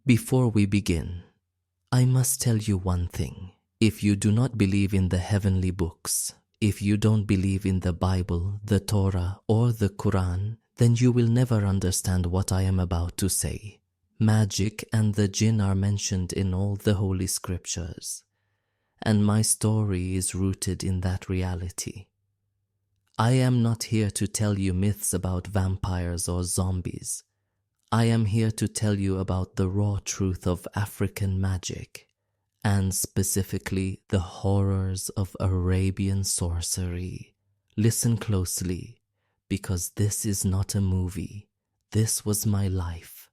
Before we begin, I must tell you one thing. If you do not believe in the heavenly books, if you don't believe in the Bible, the Torah, or the Quran, then you will never understand what I am about to say. Magic and the jinn are mentioned in all the holy scriptures, and my story is rooted in that reality. I am not here to tell you myths about vampires or zombies. I am here to tell you about the raw truth of African magic, and specifically the horrors of Arabian sorcery. Listen closely, because this is not a movie. This was my life.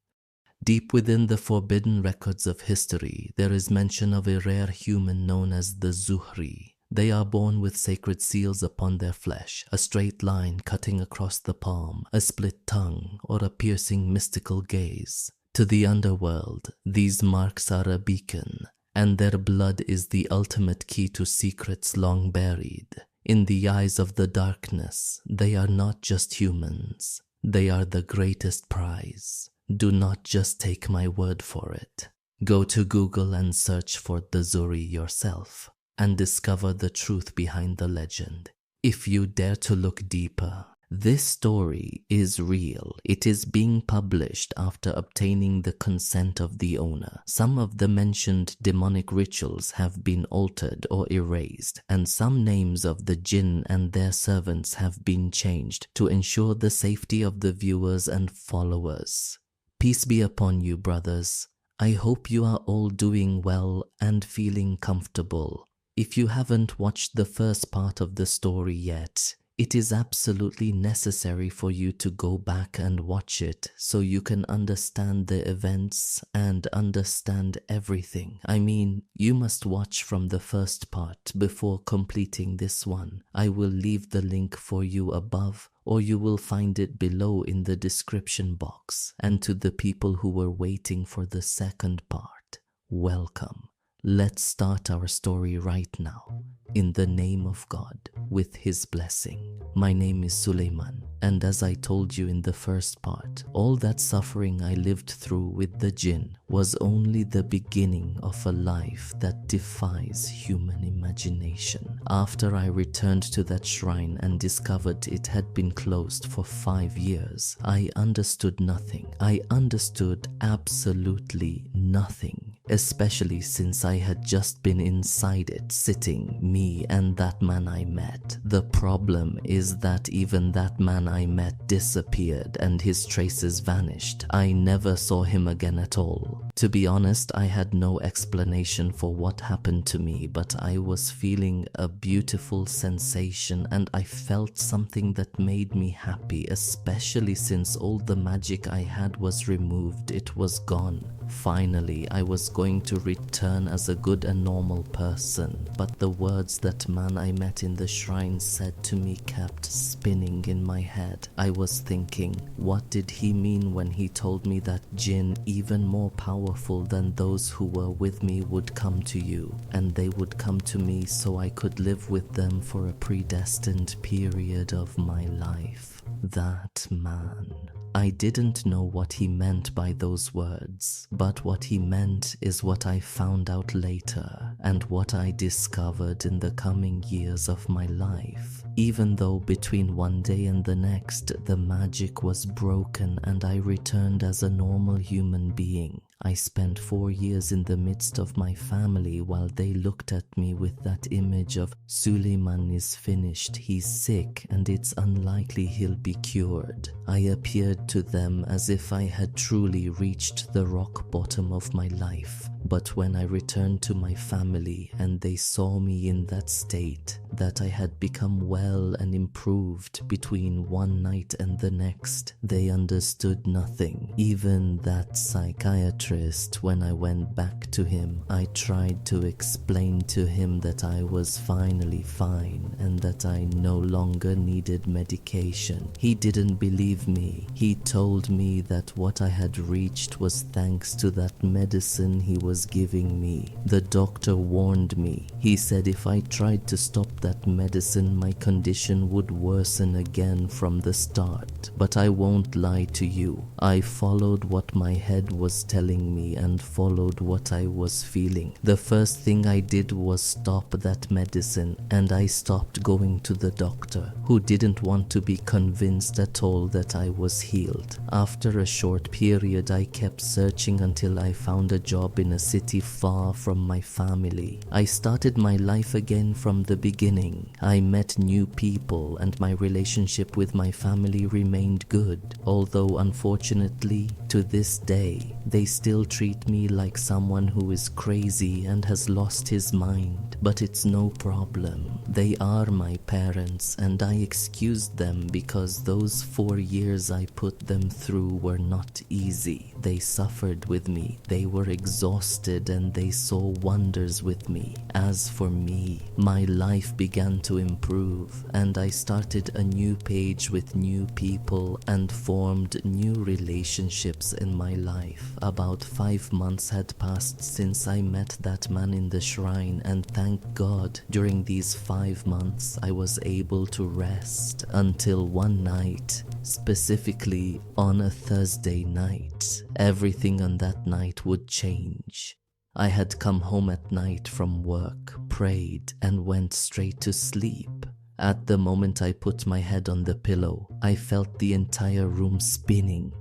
Deep within the forbidden records of history, there is mention of a rare human known as the Zuhri. They are born with sacred seals upon their flesh, a straight line cutting across the palm, a split tongue, or a piercing mystical gaze. To the underworld, these marks are a beacon, and their blood is the ultimate key to secrets long buried. In the eyes of the darkness, they are not just humans. They are the greatest prize. Do not just take my word for it. Go to Google and search for the Zuhri yourself, and discover the truth behind the legend. If you dare to look deeper, this story is real. It is being published after obtaining the consent of the owner. Some of the mentioned demonic rituals have been altered or erased, and some names of the jinn and their servants have been changed to ensure the safety of the viewers and followers. Peace be upon you, brothers. I hope you are all doing well and feeling comfortable. If you haven't watched the first part of the story yet, it is absolutely necessary for you to go back and watch it so you can understand the events and understand everything. I mean, you must watch from the first part before completing this one. I will leave the link for you above, or you will find it below in the description box. And to the people who were waiting for the second part, welcome. Let's start our story right now, in the name of God, with His blessing. My name is Suleiman, and as I told you in the first part, all that suffering I lived through with the jinn was only the beginning of a life that defies human imagination. After I returned to that shrine and discovered it had been closed for 5 years, I understood nothing. I understood absolutely nothing. Especially since I had just been inside it, sitting, me and that man I met. The problem is that even that man I met disappeared and his traces vanished. I never saw him again at all. To be honest, I had no explanation for what happened to me, but I was feeling a beautiful sensation and I felt something that made me happy, especially since all the magic I had was removed. It was gone. Finally, I was going to return as a good and normal person, but the words that man I met in the shrine said to me kept spinning in my head. I was thinking, what did he mean when he told me that jinn, even more powerful than those who were with me, would come to you, and they would come to me so I could live with them for a predestined period of my life? That man. I didn't know what he meant by those words, but what he meant is what I found out later and what I discovered in the coming years of my life. Even though between one day and the next the magic was broken and I returned as a normal human being, I spent 4 years in the midst of my family while they looked at me with that image of Suleiman is finished, he's sick, and it's unlikely he'll be cured. I appeared to them as if I had truly reached the rock bottom of my life. But when I returned to my family and they saw me in that state, that I had become well and improved between one night and the next, they understood nothing. Even that psychiatrist, when I went back to him, I tried to explain to him that I was finally fine and that I no longer needed medication. He didn't believe me. He told me that what I had reached was thanks to that medicine he was was giving me. The doctor warned me. He said if I tried to stop that medicine, my condition would worsen again from the start. But I won't lie to you. I followed what my head was telling me and followed what I was feeling. The first thing I did was stop that medicine, and I stopped going to the doctor, who didn't want to be convinced at all that I was healed. After a short period, I kept searching until I found a job in a city far from my family. I started my life again from the beginning. I met new people and my relationship with my family remained good, although unfortunately, to this day, they still treat me like someone who is crazy and has lost his mind. But it's no problem. They are my parents and I excused them because those 4 years I put them through were not easy. They suffered with me, they were exhausted, and they saw wonders with me. As for me, my life began to improve and I started a new page with new people and formed new relationships in my life. About 5 months had passed since I met that man in the shrine, and thank God, during these 5 months I was able to rest until one night, specifically on a Thursday night. Everything on that night would change. I had come home at night from work, prayed, and went straight to sleep. At the moment I put my head on the pillow, I felt the entire room spinning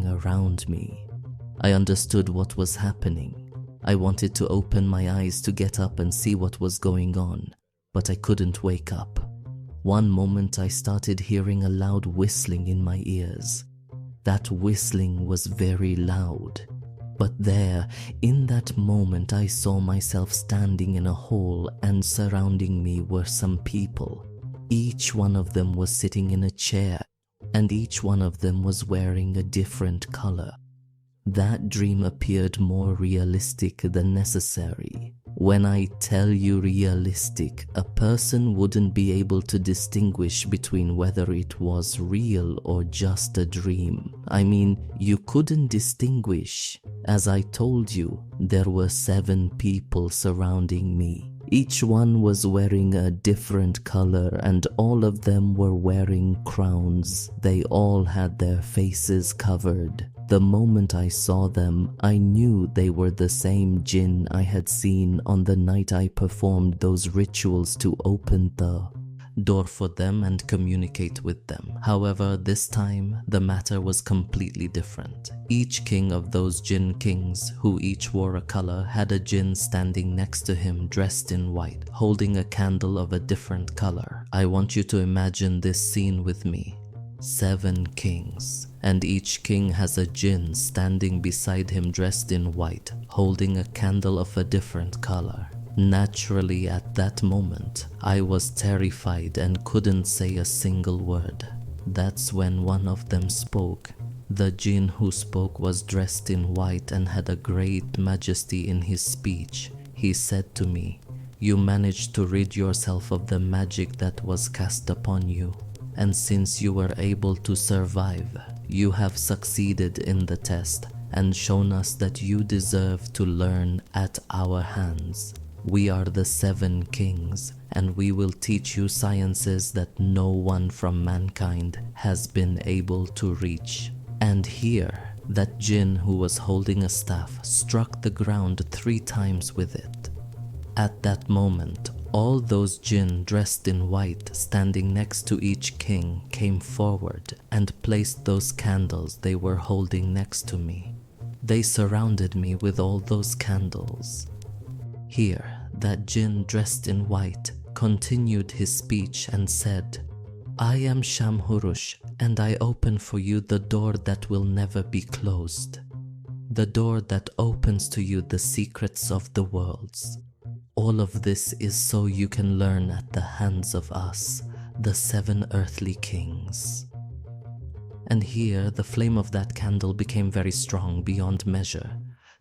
around me. I understood what was happening. I wanted to open my eyes to get up and see what was going on, but I couldn't wake up. One moment I started hearing a loud whistling in my ears. That whistling was very loud. But there, in that moment, I saw myself standing in a hall and surrounding me were some people. Each one of them was sitting in a chair and each one of them was wearing a different color. That dream appeared more realistic than necessary. When I tell you realistic, a person wouldn't be able to distinguish between whether it was real or just a dream. I mean, you couldn't distinguish. As I told you, there were 7 people surrounding me. Each one was wearing a different color and all of them were wearing crowns. They all had their faces covered. The moment I saw them, I knew they were the same jinn I had seen on the night I performed those rituals to open the door for them and communicate with them. However, this time, the matter was completely different. Each king of those jinn kings, who each wore a color, had a jinn standing next to him dressed in white, holding a candle of a different color. I want you to imagine this scene with me. 7 kings, and each king has a jinn standing beside him dressed in white, holding a candle of a different color. Naturally, at that moment, I was terrified and couldn't say a single word. That's when one of them spoke. The jinn who spoke was dressed in white and had a great majesty in his speech. He said to me, "You managed to rid yourself of the magic that was cast upon you. And since you were able to survive, you have succeeded in the test and shown us that you deserve to learn at our hands. We are the 7 kings, and we will teach you sciences that no one from mankind has been able to reach." And here, that jinn who was holding a staff struck the ground 3 times with it. At that moment, all those jinn dressed in white standing next to each king came forward and placed those candles they were holding next to me. They surrounded me with all those candles. Here, that jinn dressed in white continued his speech and said, "I am Shamhurush, and I open for you the door that will never be closed. The door that opens to you the secrets of the worlds. All of this is so you can learn at the hands of us, the 7 earthly kings." And here the flame of that candle became very strong beyond measure,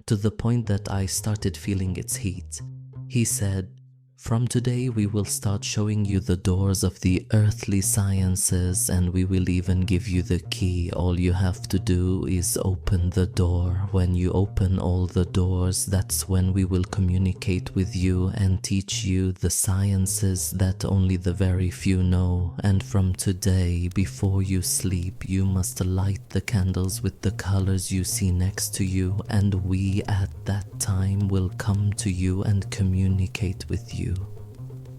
to the point that I started feeling its heat. He said, From today, we will start showing you the doors of the earthly sciences, and we will even give you the key. All you have to do is open the door. When you open all the doors, that's when we will communicate with you and teach you the sciences that only the very few know. And from today, before you sleep, you must light the candles with the colors you see next to you, and we at that time will come to you and communicate with you.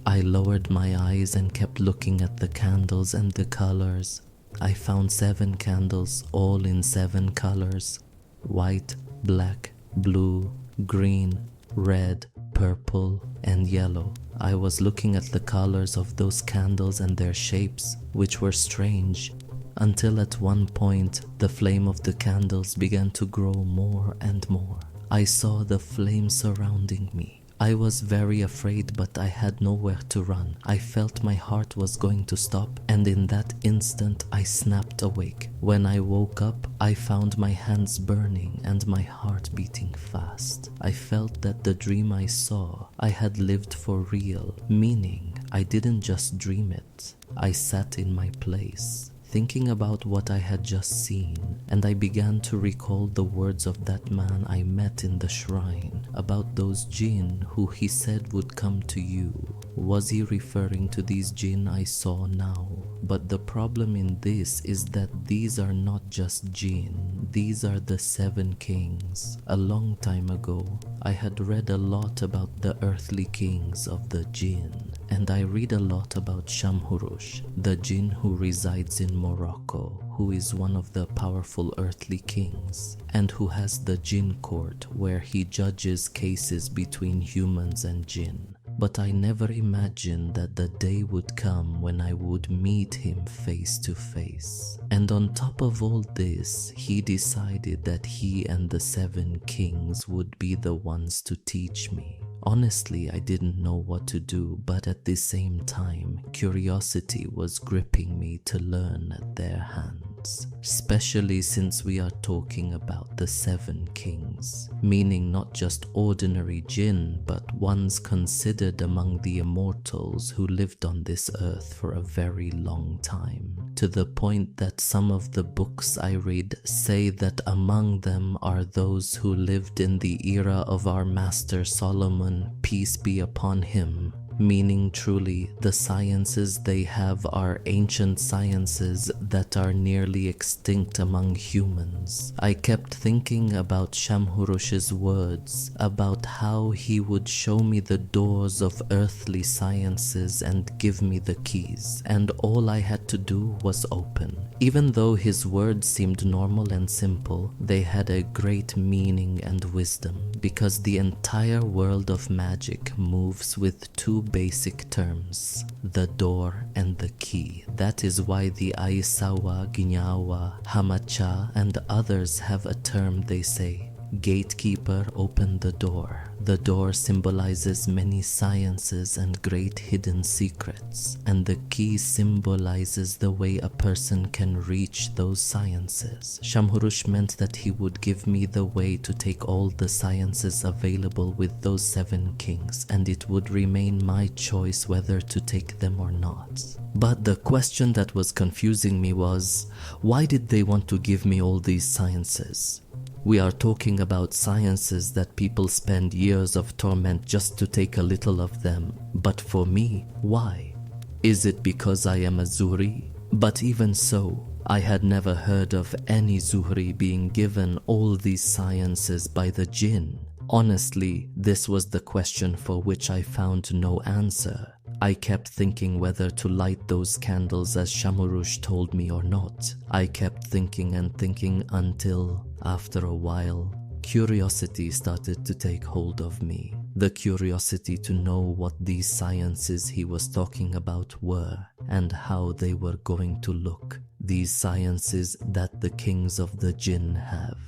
I lowered my eyes and kept looking at the candles and the colors. I found 7 candles, all in 7 colors: white, black, blue, green, red, purple, and yellow. I was looking at the colors of those candles and their shapes, which were strange, until at one point the flame of the candles began to grow more and more. I saw the flame surrounding me. I was very afraid, but I had nowhere to run. I felt my heart was going to stop, and in that instant I snapped awake. When I woke up, I found my hands burning and my heart beating fast. I felt that the dream I saw, I had lived for real, meaning I didn't just dream it. I sat in my place, thinking about what I had just seen, and I began to recall the words of that man I met in the shrine about those jinn who he said would come to you. Was he referring to these jinn I saw now? But the problem in this is that these are not just jinn, these are the 7 kings. A long time ago, I had read a lot about the earthly kings of the jinn, and I read a lot about Shamhurush, the jinn who resides in Morocco, who is one of the powerful earthly kings, and who has the jinn court where he judges cases between humans and jinn. But I never imagined that the day would come when I would meet him face to face. And on top of all this, he decided that he and the 7 kings would be the ones to teach me. Honestly, I didn't know what to do, but at the same time, curiosity was gripping me to learn at their hands. Especially since we are talking about the 7 kings, meaning not just ordinary jinn, but ones considered among the immortals who lived on this earth for a very long time, to the point that some of the books I read say that among them are those who lived in the era of our master Solomon, peace be upon him, meaning truly the sciences they have are ancient sciences that are nearly extinct among humans. I kept thinking about Shamhurush's words about how he would show me the doors of earthly sciences and give me the keys, and all I had to do was open. Even though his words seemed normal and simple, they had a great meaning and wisdom, because the entire world of magic moves with 2 basic terms: the door and the key. That is why the Aisawa, Ginyawa, Hamacha, and others have a term they say: gatekeeper, open the door. The door symbolizes many sciences and great hidden secrets, and the key symbolizes the way a person can reach those sciences. Shamhurush meant that he would give me the way to take all the sciences available with those 7 kings, and it would remain my choice whether to take them or not. But the question that was confusing me was, why did they want to give me all these sciences? We are talking about sciences that people spend years of torment just to take a little of them. But for me, why? Is it because I am a Zuhri? But even so, I had never heard of any Zuhri being given all these sciences by the jinn. Honestly, this was the question for which I found no answer. I kept thinking whether to light those candles as Shamhurush told me or not. I kept thinking and thinking until, after a while, curiosity started to take hold of me. The curiosity to know what these sciences he was talking about were, and how they were going to look. These sciences that the kings of the jinn have.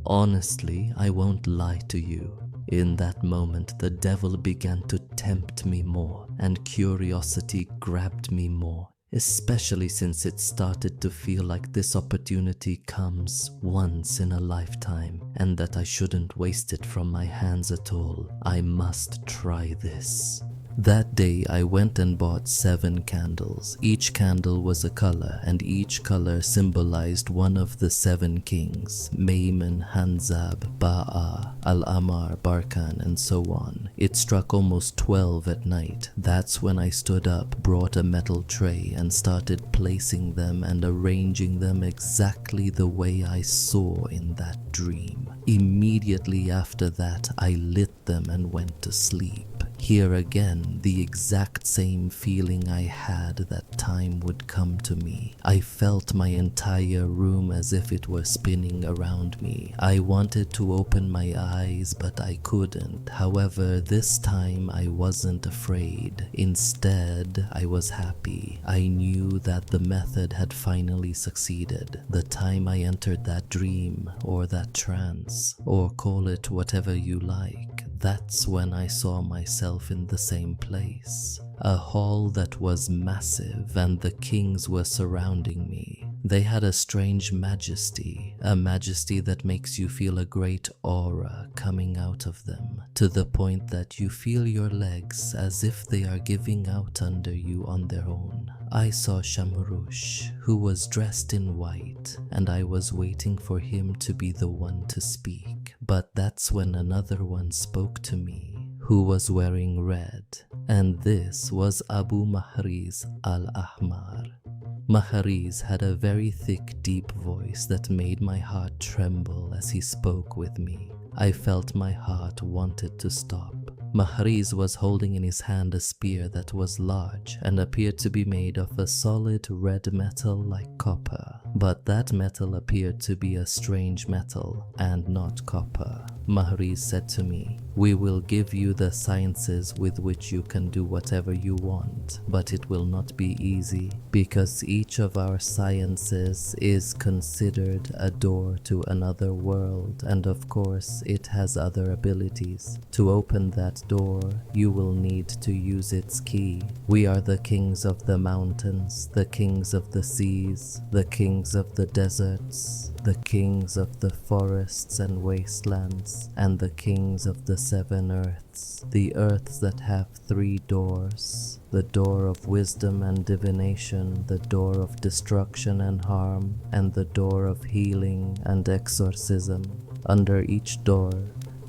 Honestly, I won't lie to you. In that moment, the devil began to tempt me more, and curiosity grabbed me more, especially since it started to feel like this opportunity comes once in a lifetime, and that I shouldn't waste it from my hands at all. I must try this. That day I went and bought 7 candles. Each candle was a color, and each color symbolized one of the 7 kings: Maymun, Hanzab, Ba'a, Al-Amar, Barkan, and so on. It struck almost 12 at night. That's when I stood up, brought a metal tray, and started placing them and arranging them exactly the way I saw in that dream. Immediately after that, I lit them and went to sleep. Here again, the exact same feeling I had that time would come to me. I felt my entire room as if it were spinning around me. I wanted to open my eyes, but I couldn't. However, this time I wasn't afraid. Instead, I was happy. I knew that the method had finally succeeded. The time I entered that dream, or that trance, or call it whatever you like, that's when I saw myself in the same place. A hall that was massive, and the kings were surrounding me. They had a strange majesty, a majesty that makes you feel a great aura coming out of them, to the point that you feel your legs as if they are giving out under you on their own. I saw Shamrush, who was dressed in white, and I was waiting for him to be the one to speak. But that's when another one spoke to me, who was wearing red, and this was Abu Mahriz al-Ahmar. Mahriz had a very thick, deep voice that made my heart tremble as he spoke with me. I felt my heart wanted to stop. Mahriz was holding in his hand a spear that was large and appeared to be made of a solid red metal like copper. But that metal appeared to be a strange metal and not copper. Mahriz said to me, "We will give you the sciences with which you can do whatever you want, but it will not be easy, because each of our sciences is considered a door to another world, and of course it has other abilities. To open that door, you will need to use its key. We are the kings of the mountains, the kings of the seas, the kings of the deserts, the kings of the forests and wastelands, and the kings of the 7 earths, the earths that have 3 doors, the door of wisdom and divination, the door of destruction and harm, and the door of healing and exorcism. Under each door,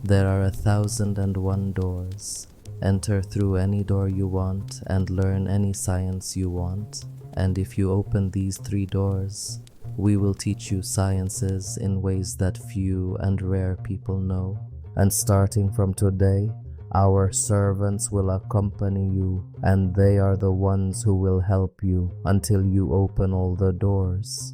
there are 1,001 doors. Enter through any door you want and learn any science you want, and if you open these 3 doors, we will teach you sciences in ways that few and rare people know. And starting from today, our servants will accompany you, and they are the ones who will help you until you open all the doors."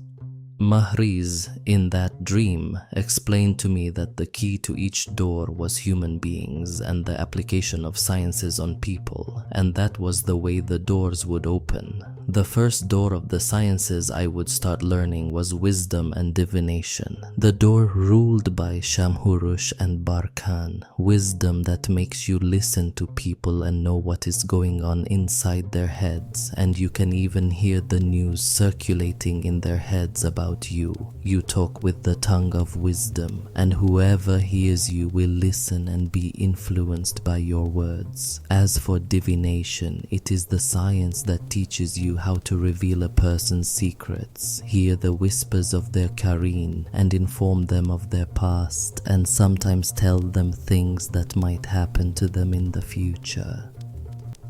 Mahriz, in that dream, explained to me that the key to each door was human beings and the application of sciences on people, and that was the way the doors would open. The first door of the sciences I would start learning was wisdom and divination, the door ruled by Shamhurush and Barkan, wisdom that makes you listen to people and know what is going on inside their heads, and you can even hear the news circulating in their heads about you. You talk with the tongue of wisdom, and whoever hears you will listen and be influenced by your words. As for divination, it is the science that teaches you how to reveal a person's secrets, hear the whispers of their Kareen, and inform them of their past, and sometimes tell them things that might happen to them in the future.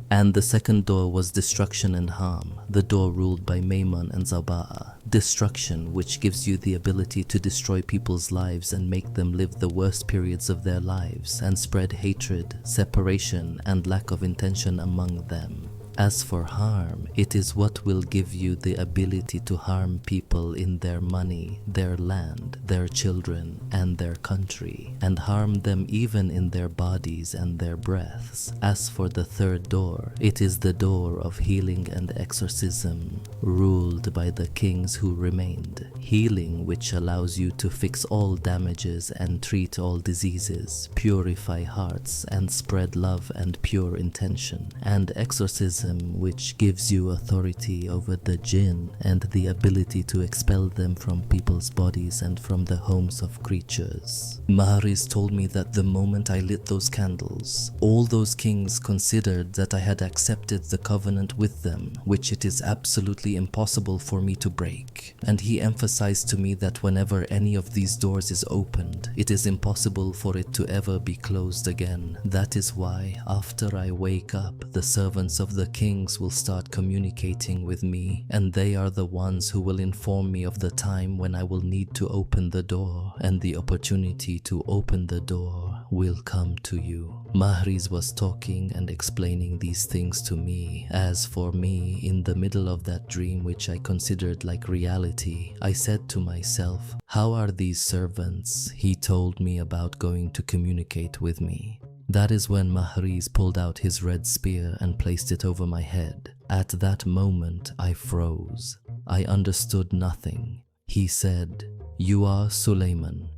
And the second door was destruction and harm, the door ruled by Maymun and Zaba'a. Destruction, which gives you the ability to destroy people's lives and make them live the worst periods of their lives and spread hatred, separation, and lack of intention among them. As for harm, it is what will give you the ability to harm people in their money, their land, their children, and their country, and harm them even in their bodies and their breaths. As for the third door, it is the door of healing and exorcism, ruled by the kings who remained. Healing, which allows you to fix all damages and treat all diseases, purify hearts, and spread love and pure intention. And exorcism, item which gives you authority over the jinn and the ability to expel them from people's bodies and from the homes of creatures. Mahariz told me that the moment I lit those candles, all those kings considered that I had accepted the covenant with them, which it is absolutely impossible for me to break. And he emphasized to me that whenever any of these doors is opened, it is impossible for it to ever be closed again. That is why, after I wake up, the servants of the kings will start communicating with me, and they are the ones who will inform me of the time when I will need to open the door, and the opportunity to open the door will come to you. Mahariz was talking and explaining these things to me. As for me, in the middle of that dream which I considered like reality, I said to myself, how are these servants? He told me about going to communicate with me. That is when Mahariz pulled out his red spear and placed it over my head. At that moment, I froze. I understood nothing. He said, you are Suleiman.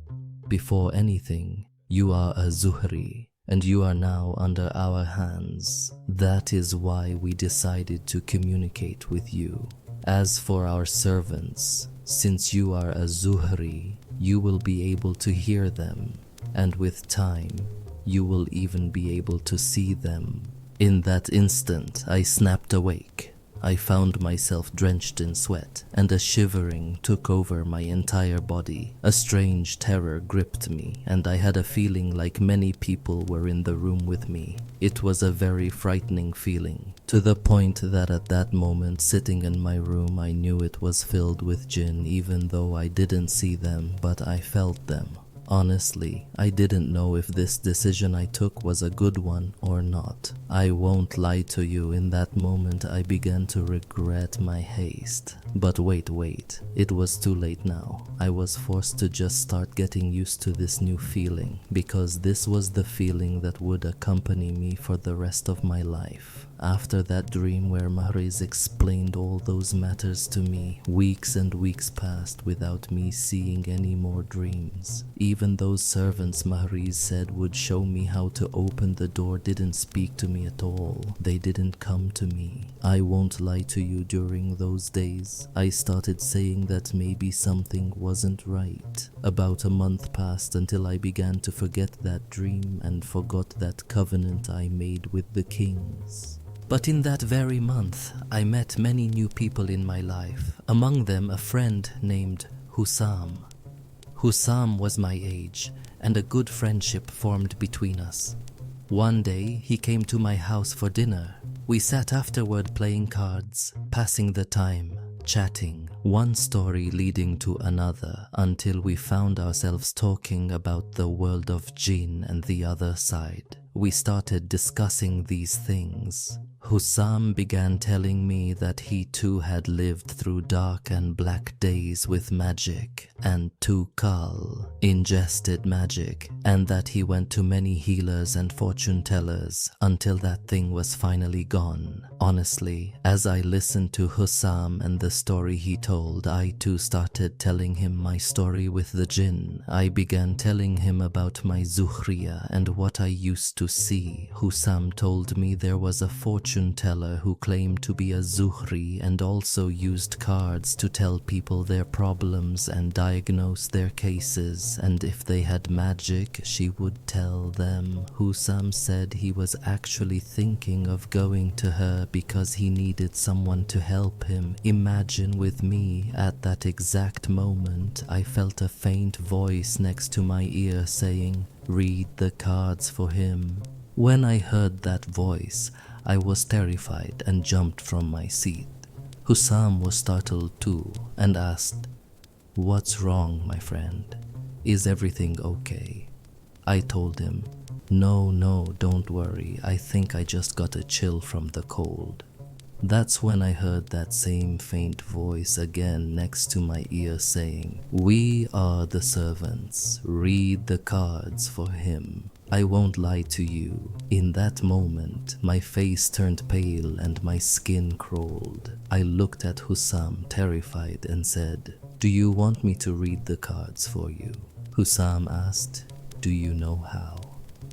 Before anything, you are a Zuhri, and you are now under our hands. That is why we decided to communicate with you. As for our servants, since you are a Zuhri, you will be able to hear them, and with time, you will even be able to see them. In that instant, I snapped awake. I found myself drenched in sweat, and a shivering took over my entire body. A strange terror gripped me, and I had a feeling like many people were in the room with me. It was a very frightening feeling, to the point that at that moment, sitting in my room, I knew it was filled with jinn, even though I didn't see them, but I felt them. Honestly, I didn't know if this decision I took was a good one or not. I won't lie to you, in that moment I began to regret my haste. But wait, it was too late now. I was forced to just start getting used to this new feeling, because this was the feeling that would accompany me for the rest of my life. After that dream where Mahariz explained all those matters to me, weeks and weeks passed without me seeing any more dreams. Even those servants Mahariz said would show me how to open the door didn't speak to me at all. They didn't come to me. I won't lie to you, during those days, I started saying that maybe something wasn't right. About a month passed until I began to forget that dream and forgot that covenant I made with the kings. But in that very month, I met many new people in my life, among them a friend named Hussam. Hussam was my age, and a good friendship formed between us. One day, he came to my house for dinner. We sat afterward playing cards, passing the time, chatting, one story leading to another, until we found ourselves talking about the world of jinn and the other side. We started discussing these things. Hussam began telling me that he too had lived through dark and black days with magic, and Tukal ingested magic, and that he went to many healers and fortune tellers until that thing was finally gone. Honestly, as I listened to Hussam and the story he told, I too started telling him my story with the jinn. I began telling him about my Zuhriya and what I used to see. Hussam told me there was a fortune teller who claimed to be a Zuhri and also used cards to tell people their problems and diagnose their cases, and if they had magic, she would tell them. Hussam said he was actually thinking of going to her because he needed someone to help him. Imagine with me, at that exact moment, I felt a faint voice next to my ear saying, "Read the cards for him." When I heard that voice, I was terrified and jumped from my seat. Hussam was startled too and asked, "What's wrong, my friend? Is everything okay?" I told him, No, don't worry. I think I just got a chill from the cold." That's when I heard that same faint voice again next to my ear saying, "We are the servants. Read the cards for him." I won't lie to you. In that moment, my face turned pale and my skin crawled. I looked at Hussam terrified and said, "Do you want me to read the cards for you?" Hussam asked, "Do you know how?"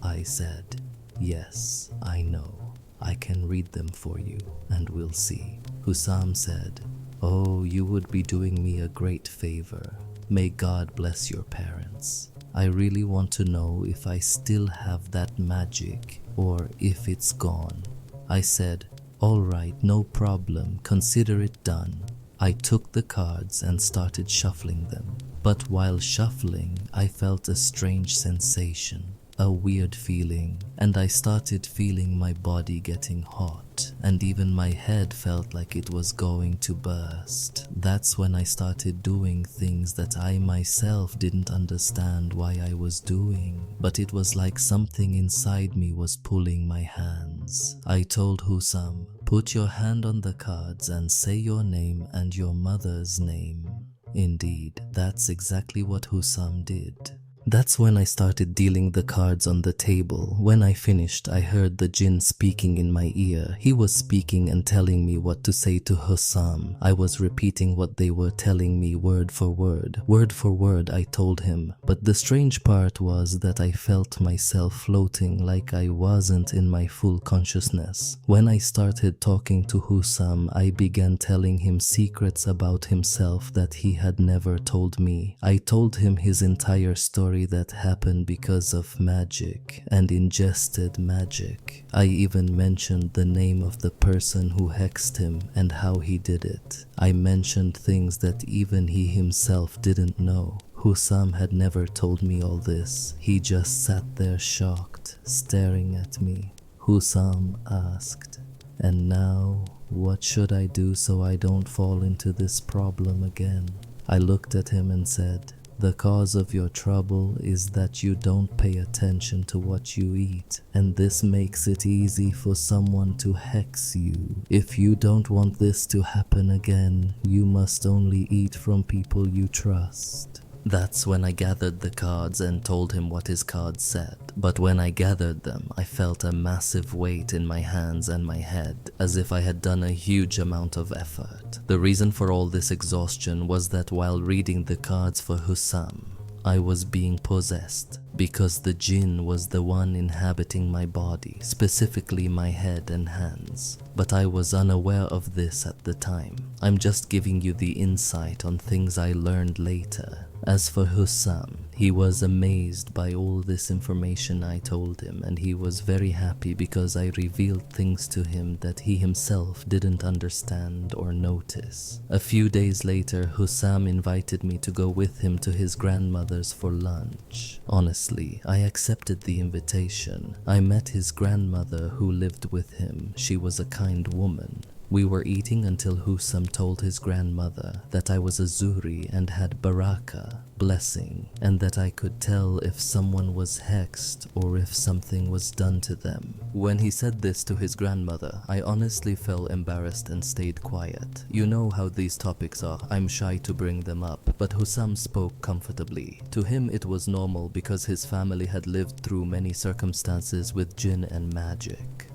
I said, "Yes, I know." I can read them for you, and we'll see. Hussam said, "Oh, you would be doing me a great favor. May God bless your parents. I really want to know if I still have that magic or if it's gone." I said, "All right, no problem, consider it done." I took the cards and started shuffling them. But while shuffling, I felt a strange sensation, a weird feeling, and I started feeling my body getting hot, and even my head felt like it was going to burst. That's when I started doing things that I myself didn't understand why I was doing, but it was like something inside me was pulling my hands. I told Hussam, "Put your hand on the cards and say your name and your mother's name." Indeed, that's exactly what Hussam did. That's when I started dealing the cards on the table. When I finished, I heard the jinn speaking in my ear. He was speaking and telling me what to say to Hussam. I was repeating what they were telling me word for word. Word for word, I told him. But the strange part was that I felt myself floating like I wasn't in my full consciousness. When I started talking to Hussam, I began telling him secrets about himself that he had never told me. I told him his entire story that happened because of magic and ingested magic. I even mentioned the name of the person who hexed him and how he did it. I mentioned things that even he himself didn't know. Hussam had never told me all this. He just sat there shocked, staring at me. Hussam asked, "And now, what should I do so I don't fall into this problem again?" I looked at him and said, "The cause of your trouble is that you don't pay attention to what you eat, and this makes it easy for someone to hex you. If you don't want this to happen again, you must only eat from people you trust." That's when I gathered the cards and told him what his cards said. But when I gathered them, I felt a massive weight in my hands and my head, as if I had done a huge amount of effort. The reason for all this exhaustion was that while reading the cards for Hussam, I was being possessed, because the jinn was the one inhabiting my body, specifically my head and hands. But I was unaware of this at the time. I'm just giving you the insight on things I learned later. As for Hussam, he was amazed by all this information I told him, and he was very happy because I revealed things to him that he himself didn't understand or notice. A few days later, Hussam invited me to go with him to his grandmother's for lunch. Honestly, I accepted the invitation. I met his grandmother who lived with him. She was a kind woman. We were eating until Hussam told his grandmother that I was a Zuri and had baraka, blessing, and that I could tell if someone was hexed or if something was done to them. When he said this to his grandmother, I honestly felt embarrassed and stayed quiet. You know how these topics are, I'm shy to bring them up, but Hussam spoke comfortably. To him it was normal because his family had lived through many circumstances with jinn and magic.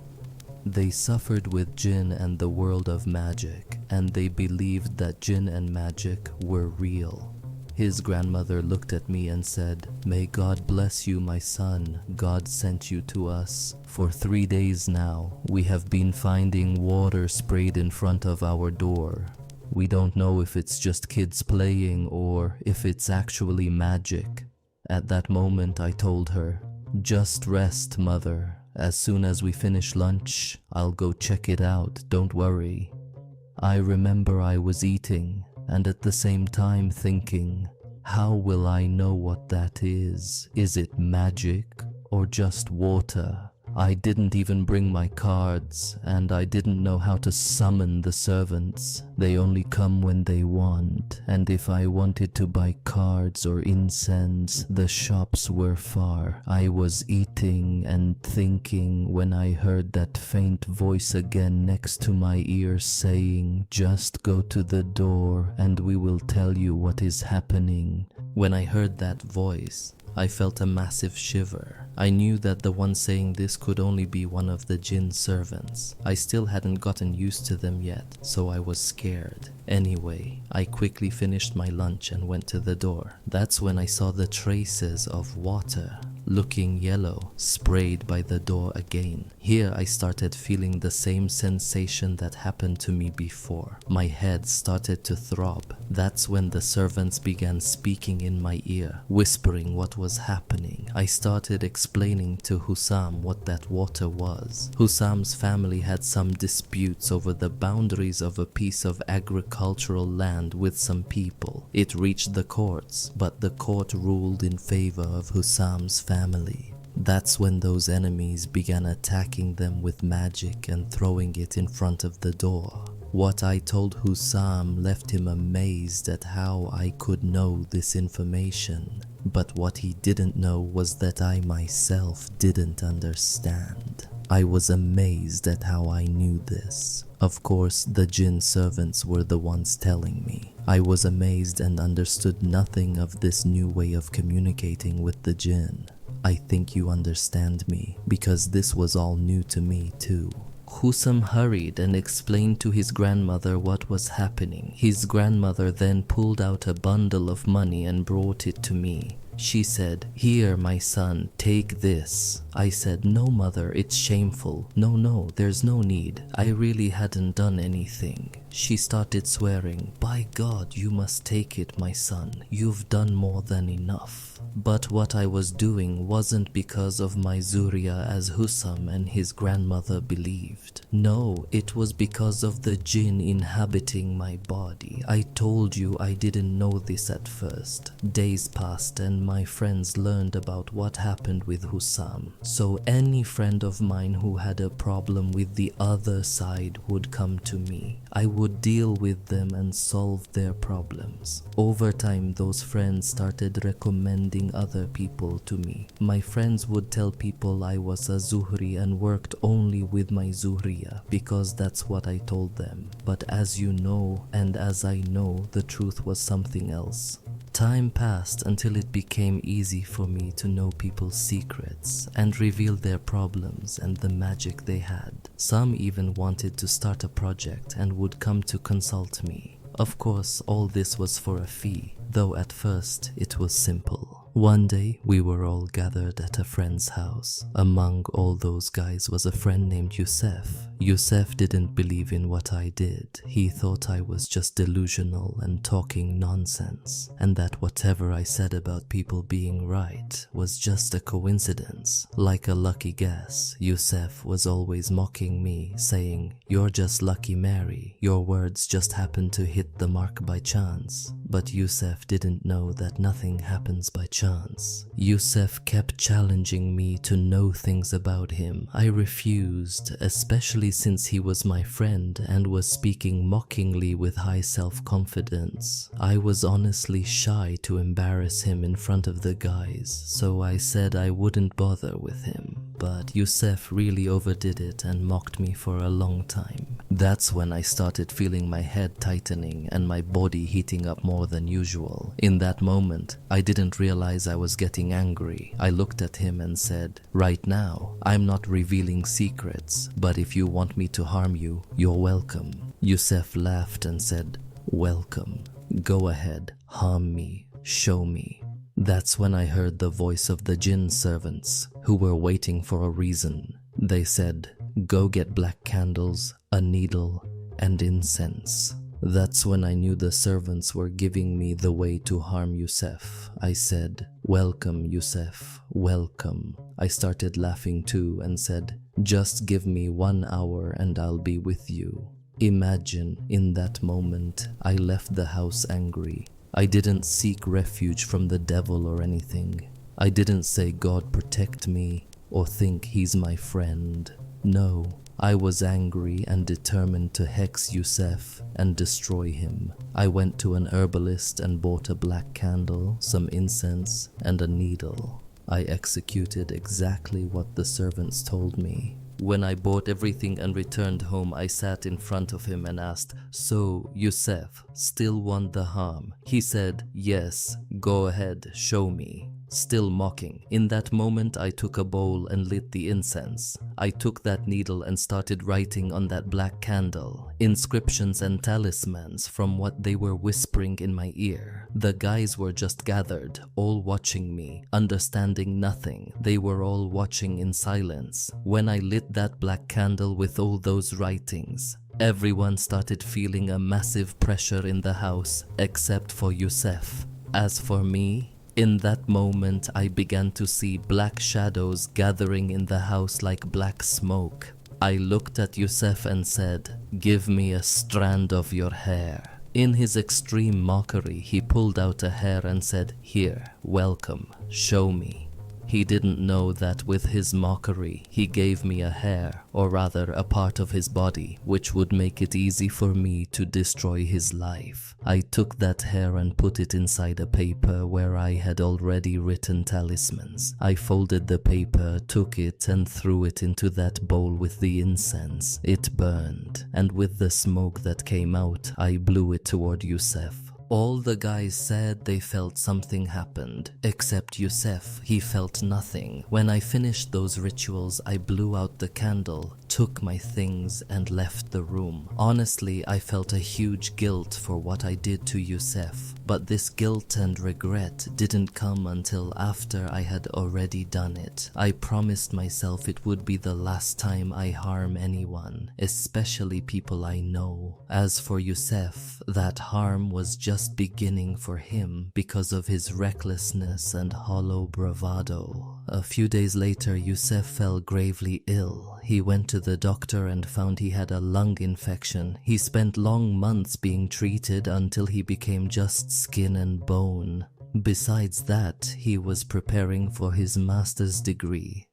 They suffered with jinn and the world of magic, and they believed that jinn and magic were real. His grandmother looked at me and said, "May God bless you, my son. God sent you to us. For 3 days now, we have been finding water sprayed in front of our door. We don't know if it's just kids playing or if it's actually magic." At that moment, I told her, "Just rest, mother. As soon as we finish lunch, I'll go check it out, don't worry." I remember I was eating and at the same time thinking, how will I know what that is? Is it magic or just water? I didn't even bring my cards, and I didn't know how to summon the servants. They only come when they want, and if I wanted to buy cards or incense, the shops were far. I was eating and thinking when I heard that faint voice again next to my ear saying, "Just go to the door and we will tell you what is happening." When I heard that voice, I felt a massive shiver. I knew that the one saying this could only be one of the jinn servants. I still hadn't gotten used to them yet, so I was scared. Anyway, I quickly finished my lunch and went to the door. That's when I saw the traces of water. looking yellow, sprayed by the door again. Here I started feeling the same sensation that happened to me before. My head started to throb. That's when the servants began speaking in my ear, whispering what was happening. I started explaining to Hussam what that water was. Hussam's family had some disputes over the boundaries of a piece of agricultural land with some people. It reached the courts, but the court ruled in favor of Hussam's family. That's when those enemies began attacking them with magic and throwing it in front of the door. What I told Hussam left him amazed at how I could know this information. But what he didn't know was that I myself didn't understand. I was amazed at how I knew this. Of course, the jinn servants were the ones telling me. I was amazed and understood nothing of this new way of communicating with the jinn. I think you understand me, because this was all new to me too. Hussam hurried and explained to his grandmother what was happening. His grandmother then pulled out a bundle of money and brought it to me. She said, "Here, my son, take this." I said, "No, mother, it's shameful. No, there's no need. I really hadn't done anything." She started swearing, "By God, you must take it, my son. You've done more than enough." But what I was doing wasn't because of my Zuria as Hussam and his grandmother believed. No, it was because of the jinn inhabiting my body. I told you I didn't know this at first. Days passed and my friends learned about what happened with Hussam. So any friend of mine who had a problem with the other side would come to me. I would deal with them and solve their problems. Over time, those friends started recommending other people to me. My friends would tell people I was a Zuhri and worked only with my Zuhriya because that's what I told them. But as you know, and as I know, the truth was something else. Time passed until it became easy for me to know people's secrets and reveal their problems and the magic they had. Some even wanted to start a project and would come to consult me. Of course, all this was for a fee, though at first it was simple. One day, we were all gathered at a friend's house. Among all those guys was a friend named Youssef. Youssef didn't believe in what I did. He thought I was just delusional and talking nonsense, and that whatever I said about people being right was just a coincidence. Like a lucky guess, Youssef was always mocking me, saying, "You're just lucky, Mary. Your words just happened to hit the mark by chance." But Youssef didn't know that nothing happens by chance. Youssef kept challenging me to know things about him. I refused, especially since he was my friend and was speaking mockingly with high self-confidence. I was honestly shy to embarrass him in front of the guys, so I said I wouldn't bother with him. But Youssef really overdid it and mocked me for a long time. That's when I started feeling my head tightening and my body heating up more than usual. In that moment, I didn't realize I was getting angry. I looked at him and said, "Right now, I'm not revealing secrets, but if you want me to harm you, you're welcome." Youssef laughed and said, "Welcome. Go ahead, harm me, show me." That's when I heard the voice of the jinn servants, who were waiting for a reason. They said, "Go get black candles, a needle, and incense." That's when I knew the servants were giving me the way to harm Youssef. I said, "Welcome, Youssef, welcome." I started laughing too and said, "Just give me 1 hour and I'll be with you." Imagine, in that moment, I left the house angry. I didn't seek refuge from the devil or anything. I didn't say God protect me or think he's my friend. No, I was angry and determined to hex Youssef and destroy him. I went to an herbalist and bought a black candle, some incense, and a needle. I executed exactly what the servants told me. When I bought everything and returned home, I sat in front of him and asked, "So, Youssef, still want the harm?" He said, "Yes, go ahead, show me." still mocking. In that moment, I took a bowl and lit the incense. I took that needle and started writing on that black candle inscriptions and talismans from what they were whispering in my ear. The guys were just gathered, all watching me, understanding nothing. They were all watching in silence. When I lit that black candle with all those writings, everyone started feeling a massive pressure in the house, except for Yusef. As for me, in that moment, I began to see black shadows gathering in the house like black smoke. I looked at Yusef and said, "Give me a strand of your hair." In his extreme mockery, he pulled out a hair and said, "Here, welcome, show me." He didn't know that with his mockery, he gave me a hair, or rather a part of his body, which would make it easy for me to destroy his life. I took that hair and put it inside a paper where I had already written talismans. I folded the paper, took it and threw it into that bowl with the incense. It burned, and with the smoke that came out, I blew it toward Yusef. All the guys said they felt something happened, except Yusef. He felt nothing. When I finished those rituals, I blew out the candle, took my things and left the room. Honestly, I felt a huge guilt for what I did to Yusef, but this guilt and regret didn't come until after I had already done it. I promised myself it would be the last time I harm anyone, especially people I know. As for Yusef, that harm was just beginning for him because of his recklessness and hollow bravado. A few days later, Yusef fell gravely ill. He went to the doctor and found he had a lung infection. He spent long months being treated until he became just skin and bone. Besides that, he was preparing for his master's degree.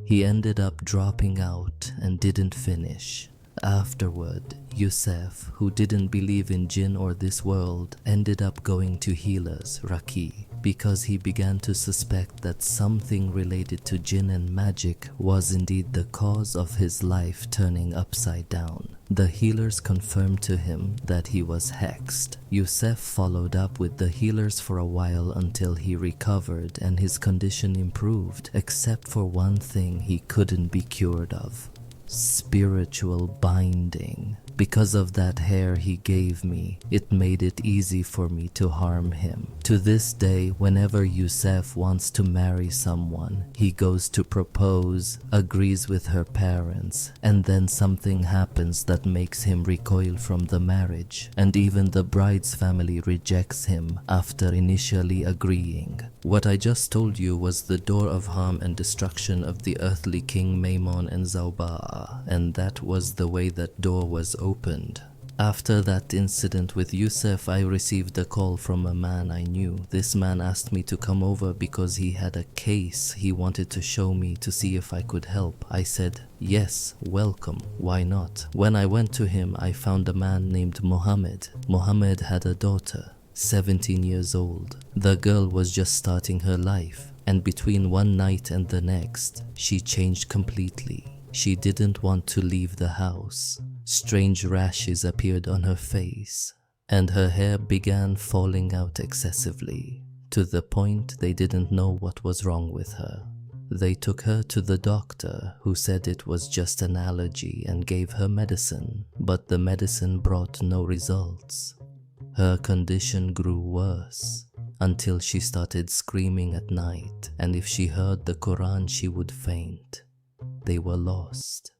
He ended up dropping out and didn't finish. Afterward, Yusef, who didn't believe in jinn or this world, ended up going to healers, Raki, because he began to suspect that something related to jinn and magic was indeed the cause of his life turning upside down. The healers confirmed to him that he was hexed. Yusef followed up with the healers for a while until he recovered and his condition improved, except for one thing he couldn't be cured of: spiritual binding. Because of that hair he gave me, it made it easy for me to harm him. To this day, whenever Yusef wants to marry someone, he goes to propose, agrees with her parents, and then something happens that makes him recoil from the marriage, and even the bride's family rejects him after initially agreeing. What I just told you was the door of harm and destruction of the earthly king Maimon and Zawba'a, and that was the way that door was opened. After that incident with Yusef, I received a call from a man I knew. This man asked me to come over because he had a case he wanted to show me to see if I could help. I said, "Yes, welcome, why not?" When I went to him, I found a man named Mohammed. Mohammed had a daughter, 17 years old. The girl was just starting her life, and between one night and the next, she changed completely. She didn't want to leave the house. Strange rashes appeared on her face, and her hair began falling out excessively, to the point they didn't know what was wrong with her. They took her to the doctor, who said it was just an allergy and gave her medicine, but the medicine brought no results. Her condition grew worse, until she started screaming at night, and if she heard the Quran she would faint. They were lost.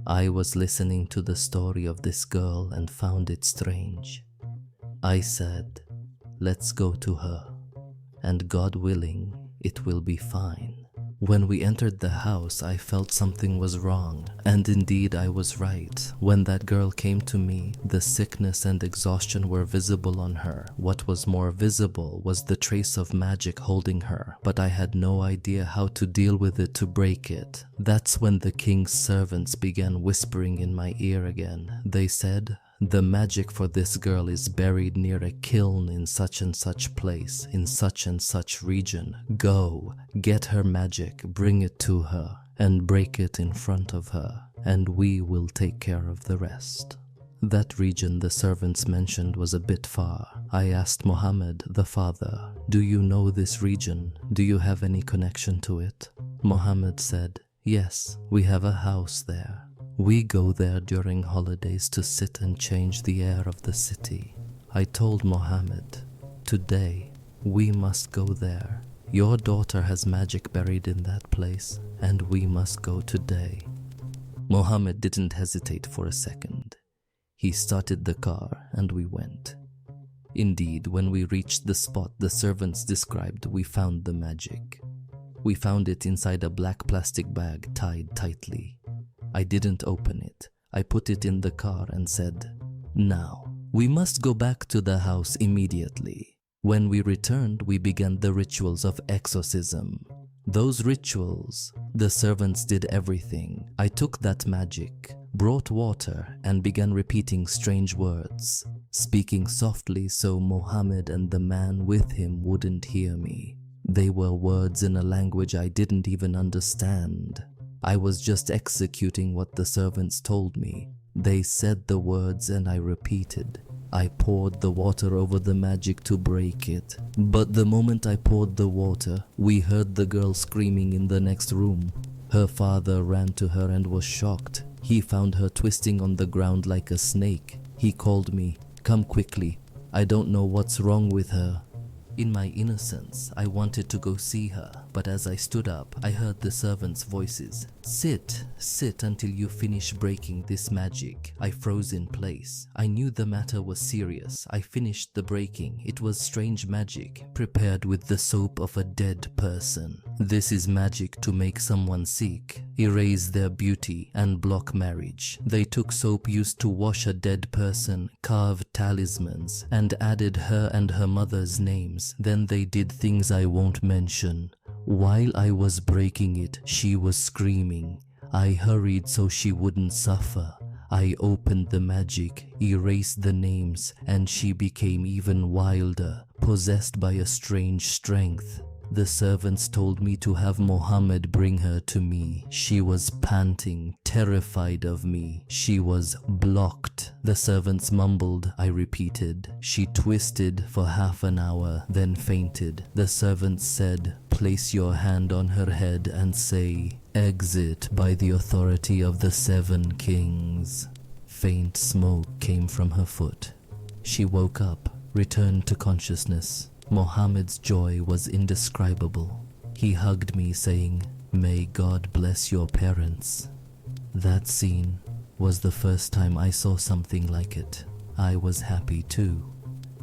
I was listening to the story of this girl and found it strange. I said, "Let's go to her, and God willing, it will be fine." When we entered the house, I felt something was wrong, and indeed I was right. When that girl came to me, the sickness and exhaustion were visible on her. What was more visible was the trace of magic holding her, but I had no idea how to deal with it to break it. That's when the king's servants began whispering in my ear again. They said, "The magic for this girl is buried near a kiln in such and such place, in such and such region. Go, get her magic, bring it to her, and break it in front of her, and we will take care of the rest." That region the servants mentioned was a bit far. I asked Muhammad, the father, "Do you know this region? Do you have any connection to it?" Muhammad said, "Yes, we have a house there. We go there during holidays to sit and change the air of the city." I told Muhammad, "Today, we must go there. Your daughter has magic buried in that place, and we must go today." Muhammad didn't hesitate for a second. He started the car and we went. Indeed, when we reached the spot the servants described, we found the magic. We found it inside a black plastic bag tied tightly. I didn't open it. I put it in the car and said, "Now, we must go back to the house immediately." When we returned, we began the rituals of exorcism. Those rituals, the servants did everything. I took that magic, brought water, and began repeating strange words, speaking softly so Muhammad and the man with him wouldn't hear me. They were words in a language I didn't even understand. I was just executing what the servants told me. They said the words and I repeated. I poured the water over the magic to break it. But the moment I poured the water, we heard the girl screaming in the next room. Her father ran to her and was shocked. He found her twisting on the ground like a snake. He called me, "Come quickly. I don't know what's wrong with her." In my innocence, I wanted to go see her, but as I stood up, I heard the servants' voices. Sit until you finish breaking this magic." I froze in place. I knew the matter was serious. I finished the breaking. It was strange magic, prepared with the soap of a dead person. This is magic to make someone sick, erase their beauty, and block marriage. They took soap used to wash a dead person, carved talismans, and added her and her mother's names. Then they did things I won't mention. While I was breaking it, she was screaming. I hurried so she wouldn't suffer. I opened the magic, erased the names, and she became even wilder, possessed by a strange strength. The servants told me to have Muhammad bring her to me. She was panting, terrified of me. She was blocked. The servants mumbled, I repeated. She twisted for half an hour, then fainted. The servants said, "Place your hand on her head and say, 'Exit by the authority of the 7 kings.'" Faint smoke came from her foot. She woke up, returned to consciousness. Muhammad's joy was indescribable. He hugged me saying, "May God bless your parents." That scene was the first time I saw something like it. I was happy too.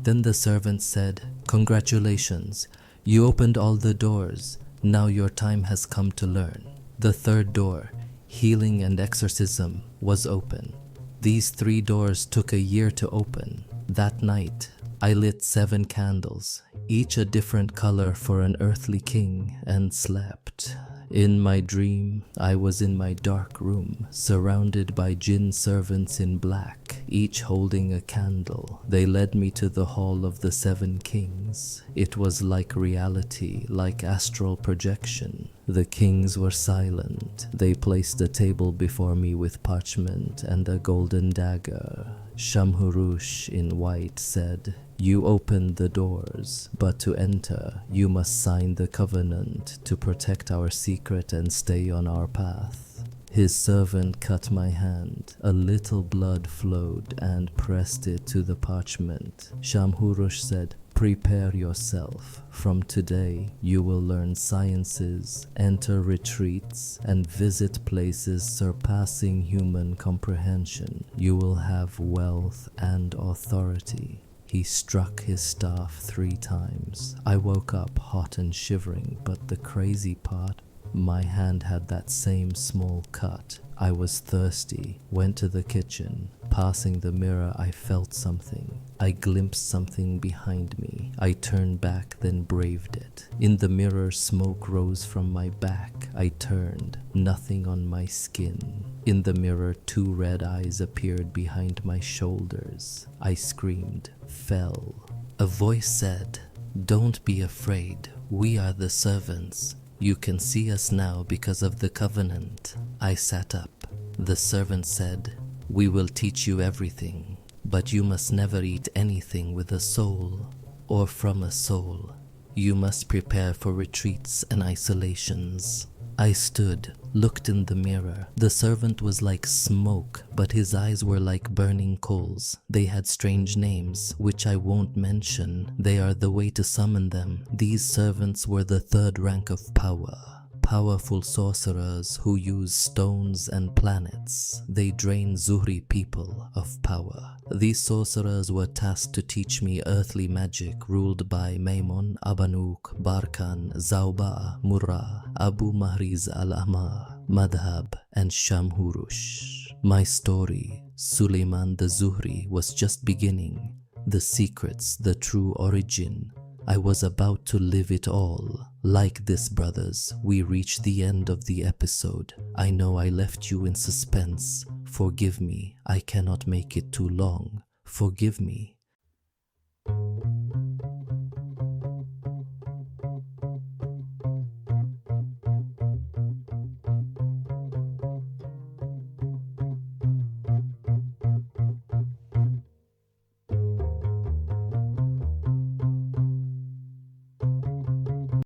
Then the servant said, "Congratulations, you opened all the doors. Now your time has come to learn." The third door, healing and exorcism, was open. These 3 doors took a year to open. That night, I lit 7 candles, each a different color for an earthly king, and slept. In my dream, I was in my dark room, surrounded by jinn servants in black, each holding a candle. They led me to the hall of the 7 kings. It was like reality, like astral projection. The kings were silent. They placed a table before me with parchment and a golden dagger. Shamhurush in white said, "You opened the doors, but to enter, you must sign the covenant to protect our secret and stay on our path." His servant cut my hand. A little blood flowed and pressed it to the parchment. Shamhurush said, "Prepare yourself. From today, you will learn sciences, enter retreats, and visit places surpassing human comprehension. You will have wealth and authority." He struck his staff 3 times. I woke up hot and shivering, but the crazy part, my hand had that same small cut. I was thirsty, went to the kitchen. Passing the mirror, I felt something. I glimpsed something behind me. I turned back, then braved it. In the mirror, smoke rose from my back. I turned, nothing on my skin. In the mirror, 2 red eyes appeared behind my shoulders. I screamed, fell. A voice said, "Don't be afraid. We are the servants. You can see us now because of the covenant." I sat up. The servant said, We will teach you everything, but you must never eat anything with a soul or from a soul. You must prepare for retreats and isolations. I stood, looked in the mirror. The servant was like smoke, but his eyes were like burning coals. They had strange names, which I won't mention. They are the way to summon them. These servants were the third rank of power. Powerful sorcerers who use stones and planets. They drain Zuhri people of power. These sorcerers were tasked to teach me earthly magic ruled by Maimun, Abanuk, Barkan, Zawba, Murrah, Abu Mahriz al-Ahmar, Madhab, and Shamhurush. My story, Suleiman the Zuhri, was just beginning. The secrets, the true origin. I was about to live it all. Like this, brothers, we reach the end of the episode. I know I left you in suspense. Forgive me, I cannot make it too long. Forgive me.